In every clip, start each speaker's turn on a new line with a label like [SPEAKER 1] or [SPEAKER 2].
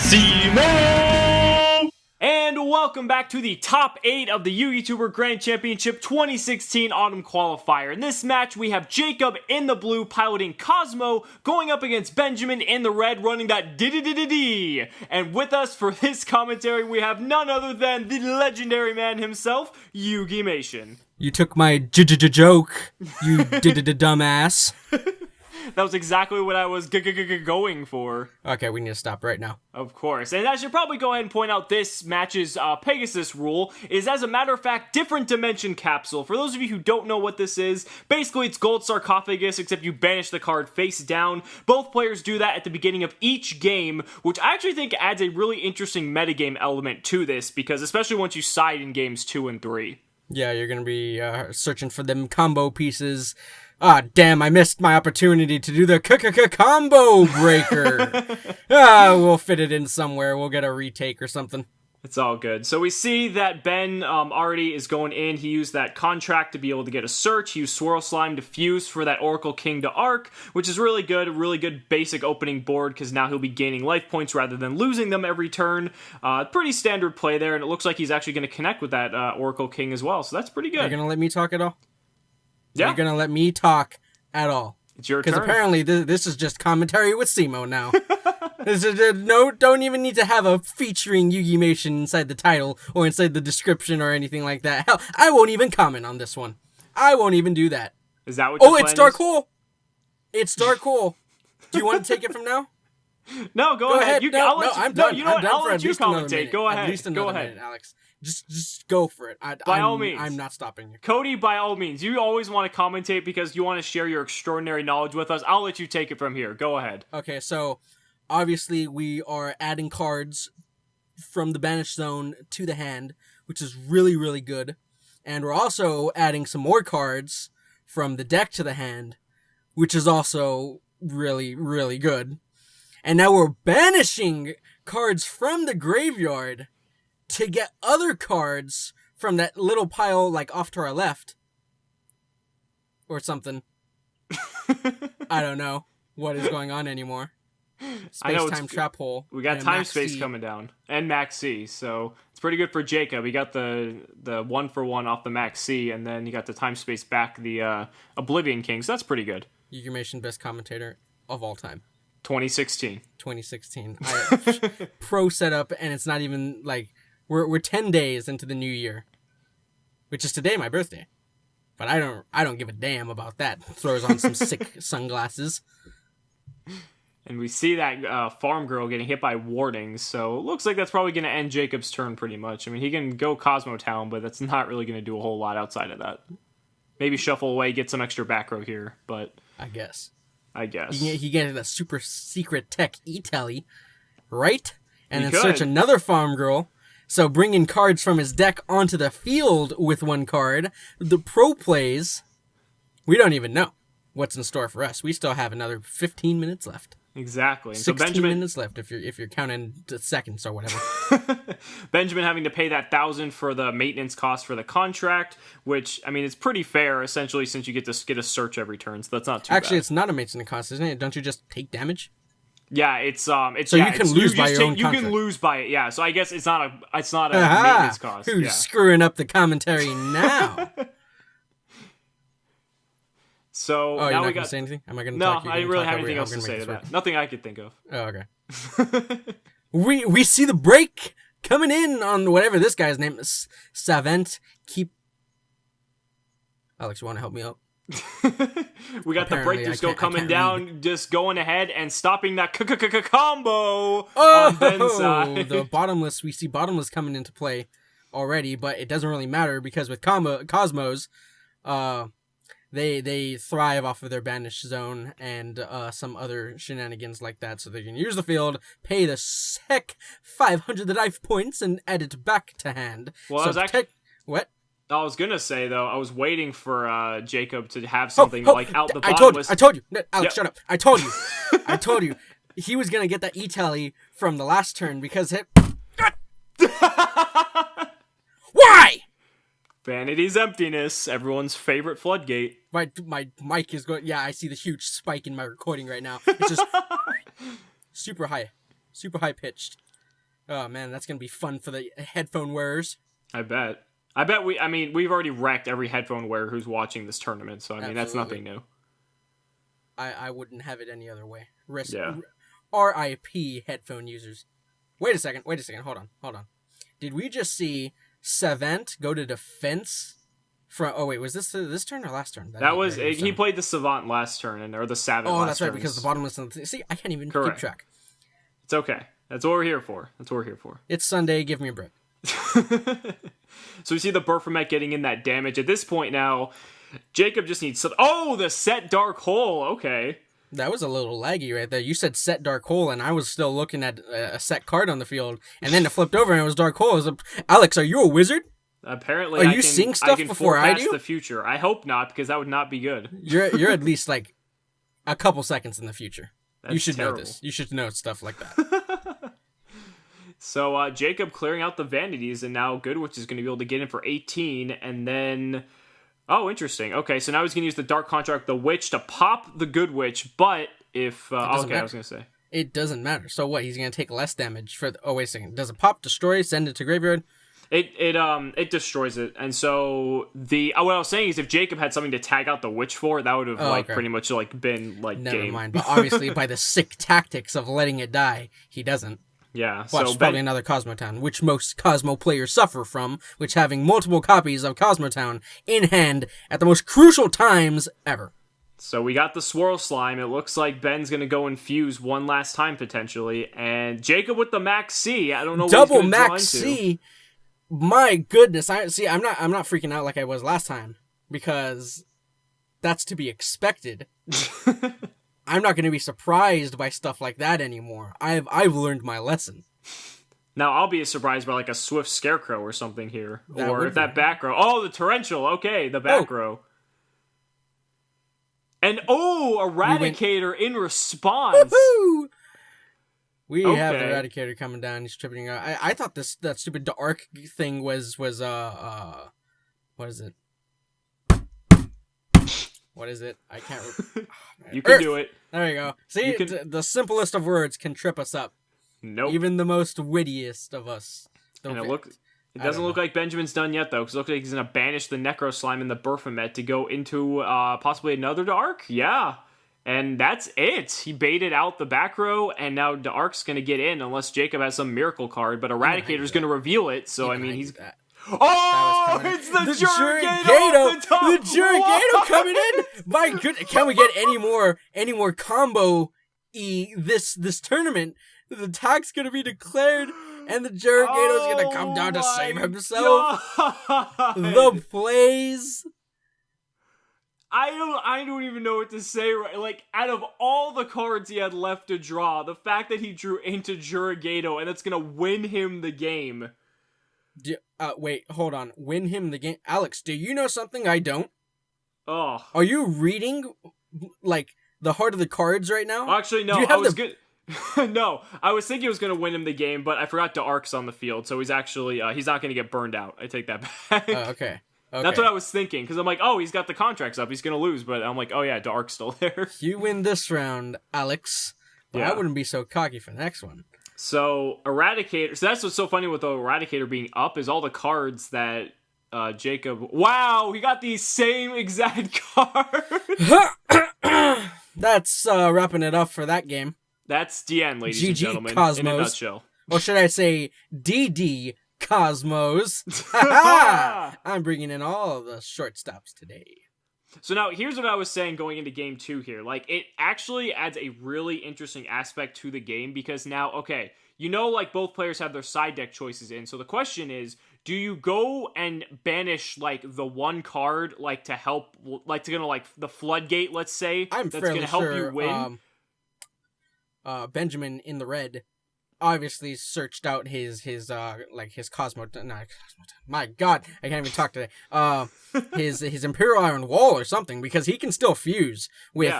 [SPEAKER 1] Cimoooooooo!
[SPEAKER 2] And welcome back to the top 8 of the YouTuber Grand Championship 2016 Autumn Qualifier. In this match, we have Jacob in the blue piloting Kozmo, going up against Benjamin in the red running that D. And with us for this commentary, we have none other than the legendary man himself, Yugi-mation.
[SPEAKER 3] You took my joke, you dumbass.
[SPEAKER 2] That was exactly what I was going for.
[SPEAKER 3] Okay, we need to stop right now.
[SPEAKER 2] Of course. And I should probably go ahead and point out this match's Pegasus rule is, as a matter of fact, different dimension capsule. For those of you who don't know what this is, basically it's Gold Sarcophagus, except you banish the card face down. Both players do that at the beginning of each game, which I actually think adds a really interesting metagame element to this, because especially once you side in games 2 and 3.
[SPEAKER 3] Yeah, you're gonna be searching for them combo pieces. Ah, damn, I missed my opportunity to do the combo breaker. We'll fit it in somewhere. We'll get a retake or something.
[SPEAKER 2] It's all good. So we see that Ben already is going in. He used that contract to be able to get a search. He used Swirl Slime to fuse for that Oracle King to arc, which is really good basic opening board, because now he'll be gaining life points rather than losing them every turn. Pretty standard play there, and it looks like he's actually going to connect with that Oracle King as well, so that's pretty good.
[SPEAKER 3] You're going to let me talk at all?
[SPEAKER 2] Yeah.
[SPEAKER 3] You're going to let me talk at all?
[SPEAKER 2] It's your turn.
[SPEAKER 3] Because apparently this is just commentary with Cimo now. Don't even need to have a featuring Yugi-mation inside the title or inside the description or anything like that. Hell, I won't even comment on this one. I won't even do that.
[SPEAKER 2] Is that what your plan
[SPEAKER 3] it's Dark
[SPEAKER 2] is?
[SPEAKER 3] Hole. It's Dark Hole. Do you want to take it from now?
[SPEAKER 2] No, go ahead.
[SPEAKER 3] I'm done.
[SPEAKER 2] I'll let you commentate. Go ahead.
[SPEAKER 3] At least another minute, Alex. Just go for it.
[SPEAKER 2] By all means.
[SPEAKER 3] I'm not stopping you.
[SPEAKER 2] Cody, by all means. You always want to commentate because you want to share your extraordinary knowledge with us. I'll let you take it from here. Go ahead.
[SPEAKER 3] Okay, so obviously we are adding cards from the banished zone to the hand, which is really, really good. And we're also adding some more cards from the deck to the hand, which is also really, really good. And now we're banishing cards from the graveyard to get other cards from that little pile, like, off to our left. Or something. I don't know what is going on anymore. Space-time trap hole.
[SPEAKER 2] We got time space coming down. And Max C, so it's pretty good for Jacob. He got the 1-for-1 off the Max C, and then you got the time space back the Oblivion King, so that's pretty good.
[SPEAKER 3] Yugi-mation best commentator of all time.
[SPEAKER 2] 2016.
[SPEAKER 3] Pro setup, and it's not even, like, we're 10 days into the new year. Which is today, my birthday. But I don't give a damn about that. Throws on some sick sunglasses.
[SPEAKER 2] And we see that farm girl getting hit by wardings, so it looks like that's probably going to end Jacob's turn pretty much. I mean, he can go Cosmo Town, but that's not really going to do a whole lot outside of that. Maybe shuffle away, get some extra back row here, but...
[SPEAKER 3] I guess.
[SPEAKER 2] He
[SPEAKER 3] get a super secret tech E-Telly, right? And
[SPEAKER 2] he
[SPEAKER 3] then search another farm girl. So bringing cards from his deck onto the field with one card. The pro plays, we don't even know what's in store for us. We still have another 15 minutes left.
[SPEAKER 2] Exactly. And
[SPEAKER 3] 16 minutes left if you're counting the seconds or whatever.
[SPEAKER 2] Benjamin having to pay that $1,000 for the maintenance cost for the contract, which, I mean, it's pretty fair, essentially, since you get to get a search every turn, so that's not too bad.
[SPEAKER 3] Actually, it's not a maintenance cost, isn't it? Don't you just take damage?
[SPEAKER 2] Yeah, it's so
[SPEAKER 3] you can lose by your own contract.
[SPEAKER 2] You can lose by it, yeah. So I guess it's not a maintenance cost.
[SPEAKER 3] Who's screwing up the commentary now?
[SPEAKER 2] So
[SPEAKER 3] now
[SPEAKER 2] you're
[SPEAKER 3] we
[SPEAKER 2] not
[SPEAKER 3] gonna say anything? Am I gonna?
[SPEAKER 2] No,
[SPEAKER 3] talk?
[SPEAKER 2] I didn't really have anything else to say to that. Nothing I could think of.
[SPEAKER 3] Oh, okay. we see the break coming in on whatever this guy's name is. Savant. Alex, you want to help me out?
[SPEAKER 2] We got the break just coming down, just going ahead and stopping that combo on Ben's side.
[SPEAKER 3] The bottomless, we see bottomless coming into play already, but it doesn't really matter because with Cosmos, they thrive off of their banished zone and some other shenanigans like that, so they can use the field, pay the sick 500 life points, and add it back to hand.
[SPEAKER 2] Well,
[SPEAKER 3] so what?
[SPEAKER 2] I was gonna say, though, I was waiting for Jacob to have something like out the
[SPEAKER 3] bottomless. I told you. No, Alex, shut up. I told you. He was gonna get that E-Tally from the last turn because Why?
[SPEAKER 2] Vanity's emptiness, everyone's favorite floodgate.
[SPEAKER 3] My mic is going... Yeah, I see the huge spike in my recording right now. It's just super high pitched. Oh man, that's gonna be fun for the headphone wearers.
[SPEAKER 2] I bet we've already wrecked every headphone wearer who's watching this tournament, so I mean, that's nothing new.
[SPEAKER 3] I wouldn't have it any other way.
[SPEAKER 2] Yeah.
[SPEAKER 3] RIP headphone users. Wait a second, hold on. Did we just see Savant go to defense? Was this turn or last turn?
[SPEAKER 2] He played the Savant last turn, or the Savant last turn. Oh, that's right,
[SPEAKER 3] because the bottomless... See, I can't even keep track.
[SPEAKER 2] It's okay. That's what we're here for.
[SPEAKER 3] It's Sunday, give me a break.
[SPEAKER 2] So we see the Baphomet getting in that damage. At this point now, Jacob just needs... the set Dark Hole, okay.
[SPEAKER 3] That was a little laggy right there. You said set Dark Hole, and I was still looking at a set card on the field, and then it flipped over and it was Dark Hole. Alex, are you a wizard?
[SPEAKER 2] Apparently,
[SPEAKER 3] are you seeing stuff before I do?
[SPEAKER 2] The future. I hope not, because that would not be good.
[SPEAKER 3] You're at least like a couple seconds in the future. You should
[SPEAKER 2] terrible.
[SPEAKER 3] know this. You should know stuff like that.
[SPEAKER 2] So Jacob clearing out the vanities, and now Goodwitch is going to be able to get in for 18, and then... Oh, interesting. Okay, so now he's going to use the Dark Contract, the Witch, to pop the Goodwitch, but if... I was going to say.
[SPEAKER 3] It doesn't matter. So what? He's going to take less damage for... Oh, wait a second. Does it pop, destroy, send it to graveyard?
[SPEAKER 2] It destroys it, and so what I was saying is if Jacob had something to tag out the Witch for, that would have pretty much been like
[SPEAKER 3] Never
[SPEAKER 2] game.
[SPEAKER 3] mind, but obviously by the sick tactics of letting it die, he doesn't.
[SPEAKER 2] Yeah,
[SPEAKER 3] so probably another Cosmotown, which most Cosmo players suffer from, which having multiple copies of Cosmotown in hand at the most crucial times ever.
[SPEAKER 2] So we got the Swirl Slime. It looks like Ben's going to go and fuse one last time potentially, and Jacob with the Max C. I don't know what
[SPEAKER 3] double
[SPEAKER 2] he's gonna
[SPEAKER 3] Max C. My goodness, I'm not freaking out like I was last time, because that's to be expected. I'm not going to be surprised by stuff like that anymore. I've learned my lesson.
[SPEAKER 2] Now I'll be surprised by like a Swift Scarecrow or something here, or if that back row. Oh, the Torrential. Okay, the back row. And Eradicator in response.
[SPEAKER 3] Woohoo! We have the Eradicator coming down. He's tripping out. I thought that stupid Dark thing was what is it? What is it? I can't.
[SPEAKER 2] You can do it.
[SPEAKER 3] There you go. See, the simplest of words can trip us up.
[SPEAKER 2] Nope.
[SPEAKER 3] Even the most wittiest of us.
[SPEAKER 2] And it doesn't look like Benjamin's done yet, though, because it looks like he's going to banish the Necro Slime and the Baphomet to go into possibly another Dark. Yeah. And that's it. He baited out the back row, and now Dark's going to get in unless Jacob has some miracle card, but Eradicator's going to reveal it, so I mean, he's... Oh, it's the Jurigato!
[SPEAKER 3] The Jurigato coming in! My goodness, can we get any more combo this tournament? The tag's going to be declared, and the Jurigato's going to come down to save himself. God. The plays...
[SPEAKER 2] I don't even know what to say. Like, out of all the cards he had left to draw, the fact that he drew into Jurigato and that's gonna win him the game.
[SPEAKER 3] Wait, hold on. Win him the game? Alex, do you know something I don't?
[SPEAKER 2] Oh.
[SPEAKER 3] Are you reading, like, the heart of the cards right now?
[SPEAKER 2] Actually, no, I was good. No, I was thinking it was going to win him the game, but I forgot Dark's on the field, so he's actually, he's not going to get burned out. I take that back.
[SPEAKER 3] Okay.
[SPEAKER 2] That's what I was thinking, because I'm like, oh, he's got the contracts up, he's going to lose, but I'm like, oh yeah, Dark's still there.
[SPEAKER 3] You win this round, Alex, but I wouldn't be so cocky for the next one.
[SPEAKER 2] So, Eradicator, so that's what's so funny with the Eradicator being up, is all the cards that Jacob, wow, he got the same exact card!
[SPEAKER 3] That's wrapping it up for that game.
[SPEAKER 2] That's DN, ladies and gentlemen,
[SPEAKER 3] Cosmos.
[SPEAKER 2] in a nutshell.
[SPEAKER 3] Or should I say, DD Cosmos. I'm bringing in all the shortstops today.
[SPEAKER 2] So now, here's what I was saying going into Game 2 here. Like, it actually adds a really interesting aspect to the game, because now, okay, you know, like, both players have their side deck choices in, so the question is, do you go and banish, like, the one card, like, to help, like, to, like, the Floodgate, let's say,
[SPEAKER 3] that's
[SPEAKER 2] going to help you win?
[SPEAKER 3] Benjamin in the red obviously searched out his Cosmo, my god, I can't even talk today, his Imperial Iron Wall or something, because he can still fuse with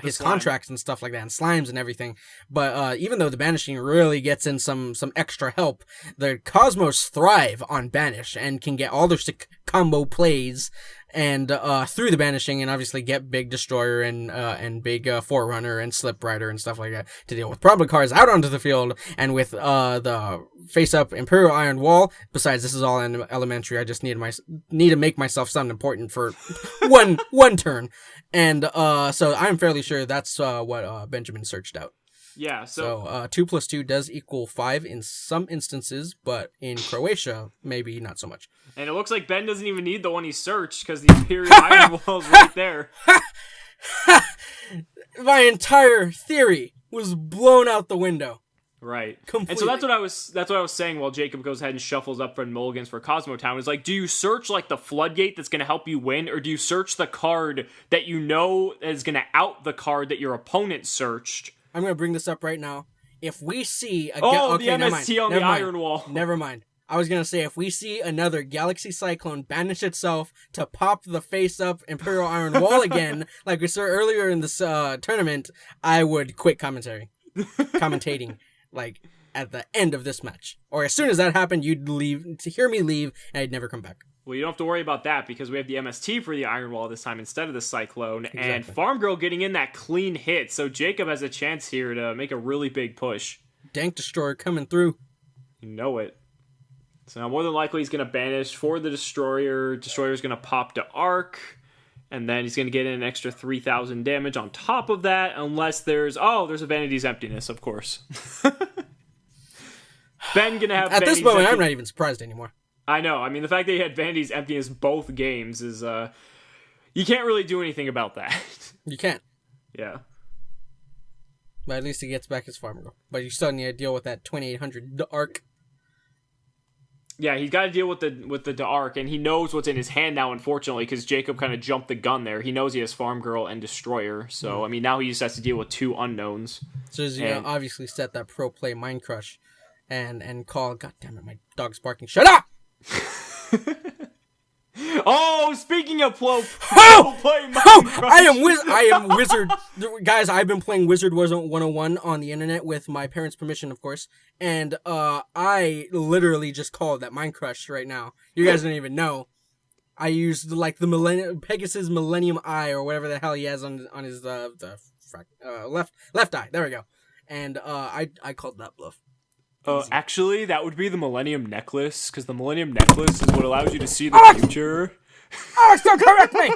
[SPEAKER 3] his contracts and stuff like that, and slimes and everything, but even though the banishing really gets in some extra help, the Cosmos thrive on banish and can get all their sick combo plays and through the banishing, and obviously get big Destroyer and big Forerunner and Slip Rider and stuff like that to deal with problem cards out onto the field. And with the face up Imperial Iron Wall. Besides, this is all in elementary. I just need to make myself sound important for one turn, and so I'm fairly sure that's what Benjamin searched out.
[SPEAKER 2] Yeah,
[SPEAKER 3] so 2 + 2 does equal 5 in some instances, but in Croatia, maybe not so much.
[SPEAKER 2] And it looks like Ben doesn't even need the one he searched, because the Imperial Iron Wall is right there.
[SPEAKER 3] My entire theory was blown out the window.
[SPEAKER 2] Right.
[SPEAKER 3] Completely.
[SPEAKER 2] And so that's what I was saying while Jacob goes ahead and shuffles up for mulligans for Kozmo Town. Is like, do you search like the floodgate that's going to help you win, or do you search the card that you know is going to out the card that your opponent searched?
[SPEAKER 3] I'm going to bring this up right now. If we see
[SPEAKER 2] the MST on the Iron Wall.
[SPEAKER 3] Never mind. I was going to say, if we see another Galaxy Cyclone banish itself to pop the face-up Imperial Iron Wall again, like we saw earlier in this tournament, I would quit commentating, like, at the end of this match. Or as soon as that happened, you'd leave, to hear me leave, and I'd never come back.
[SPEAKER 2] Well, you don't have to worry about that, because we have the MST for the Iron Wall this time instead of the Cyclone,
[SPEAKER 3] Exactly.
[SPEAKER 2] And Farm Girl getting in that clean hit, so Jacob has a chance here to make a really big push.
[SPEAKER 3] Dank Destroyer coming through.
[SPEAKER 2] You know it. So now more than likely he's going to banish for the Destroyer. Destroyer's going to pop to Arc, and then he's going to get in an extra 3,000 damage on top of that, unless there's a Vanity's Emptiness, of course. Ben going to have
[SPEAKER 3] At this moment, I'm not even surprised anymore.
[SPEAKER 2] I know. I mean, the fact that he had Vanity's Emptiness both games is, you can't really do anything about that.
[SPEAKER 3] You can't.
[SPEAKER 2] Yeah.
[SPEAKER 3] But at least he gets back his Farm Girl. But you still need to deal with that 2,800 Arc.
[SPEAKER 2] Yeah, he's got to deal with the Arc, and he knows what's in his hand now, unfortunately, because Jacob kind of jumped the gun there. He knows he has Farm Girl and Destroyer, so, I mean, now he just has to deal with 2 unknowns.
[SPEAKER 3] So he's obviously set that pro play Mind Crush and call, God damn it, my dog's barking. Shut up!
[SPEAKER 2] Oh, speaking of play Mind Crush.
[SPEAKER 3] I am Wizard. Guys, I've been playing Wizard 101 on the internet with my parents' permission, of course. And I literally just called that Mind Crush right now. You guys don't even know. I used like the Pegasus Millennium Eye or whatever the hell he has on his left eye. There we go. And I called that bluff.
[SPEAKER 2] Actually, that would be the Millennium Necklace, because the Millennium Necklace is what allows you to see the future.
[SPEAKER 3] Alex, don't correct me!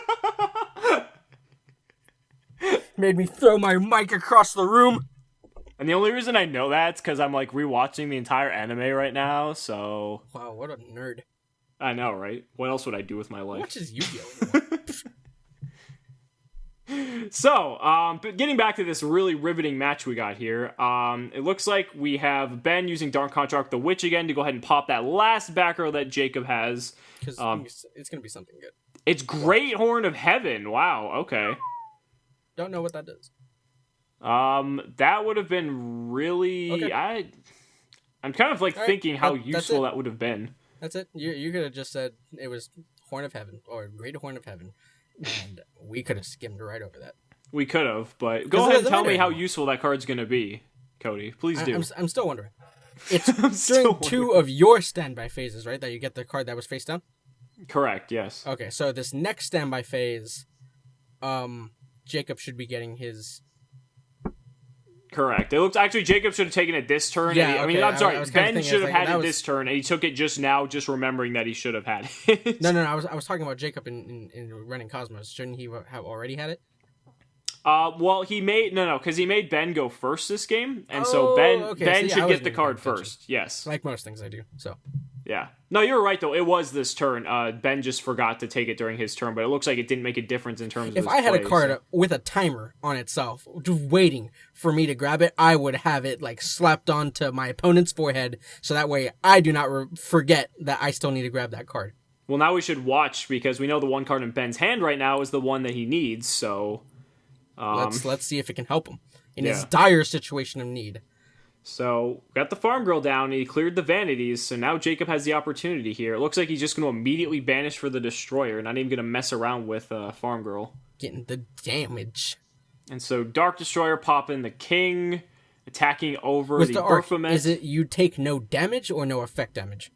[SPEAKER 3] Made me throw my mic across the room.
[SPEAKER 2] And the only reason I know that's because I'm, like, rewatching the entire anime right now, so...
[SPEAKER 3] Wow, what a nerd.
[SPEAKER 2] I know, right? What else would I do with my life?
[SPEAKER 3] What is Yu-Gi-Oh?
[SPEAKER 2] So, getting back to this really riveting match we got here, it looks like we have Ben using Dark Contract the Witch again to go ahead and pop that last back row that Jacob has.
[SPEAKER 3] Because it's going to be something good.
[SPEAKER 2] It's Great Horn of Heaven. Wow, okay.
[SPEAKER 3] Don't know what that does.
[SPEAKER 2] That would have been really... Okay. I'm kind of like thinking how useful that would have been.
[SPEAKER 3] That's it. You could have just said it was Horn of Heaven or Great Horn of Heaven. And we could have skimmed right over that.
[SPEAKER 2] We could have, but go ahead and tell me how useful that card's going to be, Cody. Please do.
[SPEAKER 3] I'm still wondering. It's during 2 of your standby phases, right? That you get the card that was face down?
[SPEAKER 2] Correct, yes.
[SPEAKER 3] Okay, so this next standby phase, Jacob should be getting his...
[SPEAKER 2] Correct. It looks actually Jacob should have taken it this turn.
[SPEAKER 3] Yeah,
[SPEAKER 2] I mean, I'm sorry. Ben should have had it this turn, and he took it just now, just remembering that he should have had it.
[SPEAKER 3] No. I was talking about Jacob in running Cosmos. Shouldn't he have already had it?
[SPEAKER 2] Well, he made because he made Ben go first this game, and so Ben should get the card first. Yes,
[SPEAKER 3] like most things I do. So.
[SPEAKER 2] Yeah. No, you're right, though. It was this turn. Ben just forgot to take it during his turn, but it looks like it didn't make a difference in terms of
[SPEAKER 3] If I had a card with a timer on itself, just waiting for me to grab it, I would have it, like, slapped onto my opponent's forehead, so that way I do not forget that I still need to grab that card.
[SPEAKER 2] Well, now we should watch, because we know the one card in Ben's hand right now is the one that he needs, so...
[SPEAKER 3] Let's see if it can help him in his dire situation of need.
[SPEAKER 2] So, got the Farm Girl down, he cleared the Vanities, so now Jacob has the opportunity here. It looks like he's just going to immediately banish for the Destroyer, not even going to mess around with Farm Girl.
[SPEAKER 3] Getting the damage.
[SPEAKER 2] And so, Dark Destroyer popping the King, attacking over
[SPEAKER 3] with
[SPEAKER 2] the
[SPEAKER 3] Arc,
[SPEAKER 2] Baphomet.
[SPEAKER 3] Is it you take no damage or no effect damage?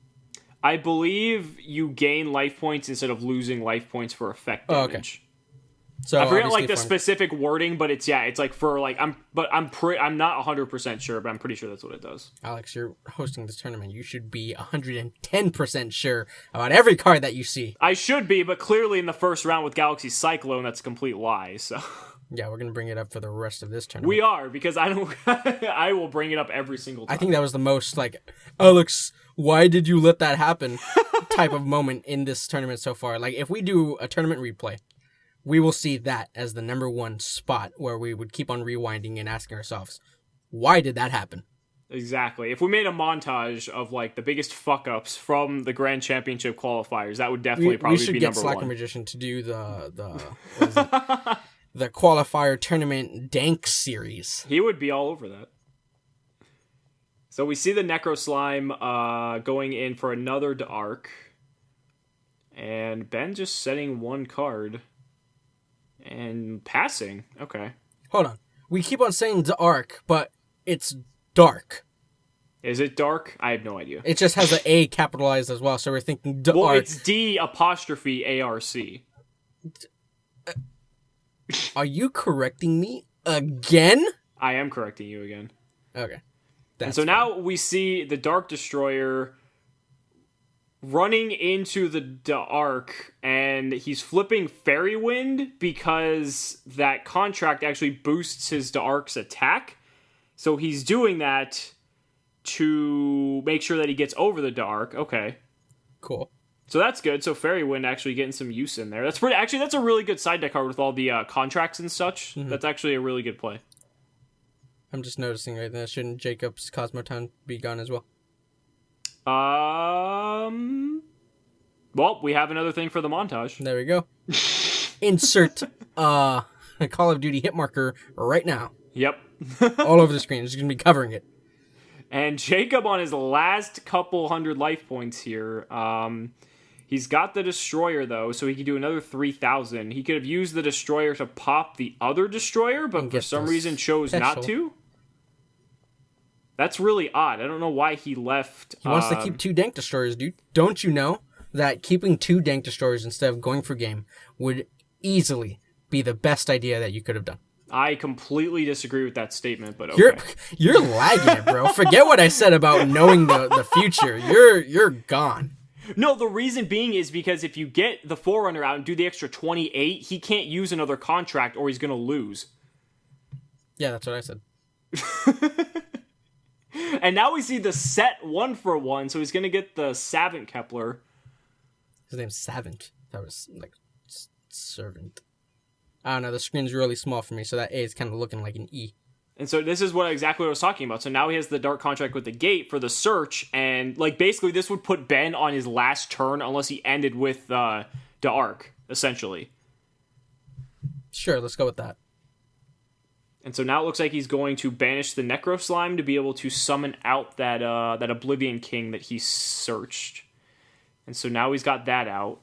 [SPEAKER 2] I believe you gain life points instead of losing life points for effect damage.
[SPEAKER 3] Okay. So
[SPEAKER 2] I forget like the specific wording, but it's like for like I'm not 100% sure, but I'm pretty sure that's what it does.
[SPEAKER 3] Alex, you're hosting this tournament. You should be 110% sure about every card that you see.
[SPEAKER 2] I should be, but clearly in the first round with Galaxy Cyclone, that's a complete lie. So
[SPEAKER 3] yeah, we're gonna bring it up for the rest of this tournament.
[SPEAKER 2] We are, because I don't. I will bring it up every single time.
[SPEAKER 3] I think that was the most like, Alex, why did you let that happen? type of moment in this tournament so far. Like if we do a tournament replay, we will see that as the number one spot where we would keep on rewinding and asking ourselves, why did that happen?
[SPEAKER 2] Exactly. If we made a montage of like the biggest fuck ups from the Grand Championship qualifiers, that would definitely probably be number one. We should get Slacker
[SPEAKER 3] Magician to do the qualifier tournament dank series.
[SPEAKER 2] He would be all over that. So we see the Necro Slime going in for another Dark, and Ben just setting one card. And passing. Okay.
[SPEAKER 3] Hold on. We keep on saying dark, but it's dark.
[SPEAKER 2] Is it dark? I have no idea.
[SPEAKER 3] It just has an A capitalized as well, so we're thinking dark.
[SPEAKER 2] Well, it's D''ARC.
[SPEAKER 3] Are you correcting me again?
[SPEAKER 2] I am correcting you again.
[SPEAKER 3] Okay.
[SPEAKER 2] And so now we see the Dark Destroyer running into the Ark, and he's flipping Fairy Wind because that contract actually boosts his Ark's attack. So he's doing that to make sure that he gets over the Ark. Okay.
[SPEAKER 3] Cool.
[SPEAKER 2] So that's good. So Fairy Wind actually getting some use in there. That's a really good side deck card with all the contracts and such. Mm-hmm. That's actually a really good play.
[SPEAKER 3] I'm just noticing right now, shouldn't Jacob's Kozmo Town be gone as well?
[SPEAKER 2] Well, we have another thing for the montage.
[SPEAKER 3] There we go. Insert a Call of Duty hit marker right now.
[SPEAKER 2] Yep.
[SPEAKER 3] All over the screen. It's going to be covering it.
[SPEAKER 2] And Jacob on his last couple hundred life points here. He's got the Destroyer, though, so he can do another 3,000. He could have used the Destroyer to pop the other Destroyer, but for some reason chose not to. That's really odd. I don't know why he left.
[SPEAKER 3] He wants to keep 2 Dank Destroyers, dude. Don't you know that keeping 2 Dank Destroyers instead of going for game would easily be the best idea that you could have done?
[SPEAKER 2] I completely disagree with that statement, but okay.
[SPEAKER 3] You're lagging it, bro. Forget what I said about knowing the future. You're gone.
[SPEAKER 2] No, the reason being is because if you get the Forerunner out and do the extra 28, he can't use another contract or he's going to lose.
[SPEAKER 3] Yeah, that's what I said.
[SPEAKER 2] And now we see the set 1-for-1, so he's going to get the Savant Kepler.
[SPEAKER 3] His name's Savant. That was like servant. I don't know, the screen's really small for me, so that A is kind of looking like an E.
[SPEAKER 2] And so this is exactly what I was talking about. So now he has the Dark Contract with the Gate for the search, and like basically this would put Ben on his last turn unless he ended with the Arc, essentially.
[SPEAKER 3] Sure, let's go with that.
[SPEAKER 2] And so now it looks like he's going to banish the Necro Slime to be able to summon out that Oblivion King that he searched. And so now he's got that out.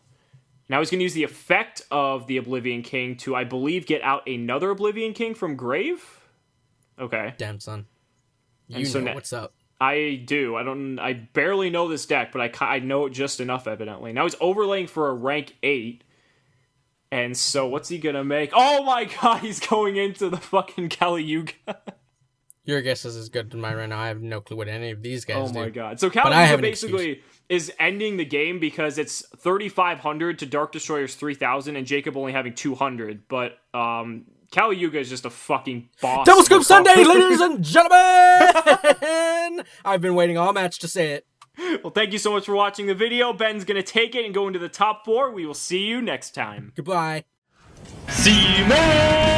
[SPEAKER 2] Now he's going to use the effect of the Oblivion King to, I believe, get out another Oblivion King from grave? Okay.
[SPEAKER 3] Damn, son. You know what's up.
[SPEAKER 2] I do. I barely know this deck, but I know it just enough, evidently. Now he's overlaying for a rank 8. And so what's he going to make? Oh my god, he's going into the fucking Kali-Yuga.
[SPEAKER 3] Your guess is as good as mine right now. I have no clue what any of these guys do.
[SPEAKER 2] Oh my god. So Kali-Yuga basically is ending the game because it's 3,500 to Dark Destroyer's 3,000 and Jacob only having 200. But Kali-Yuga is just a fucking boss.
[SPEAKER 3] Double Scoop Sunday, ladies and gentlemen! I've been waiting all match to say it.
[SPEAKER 2] Well, thank you so much for watching the video. Ben's going to take it and go into the top 4. We will see you next time.
[SPEAKER 3] Goodbye.
[SPEAKER 2] Cimoooooooo!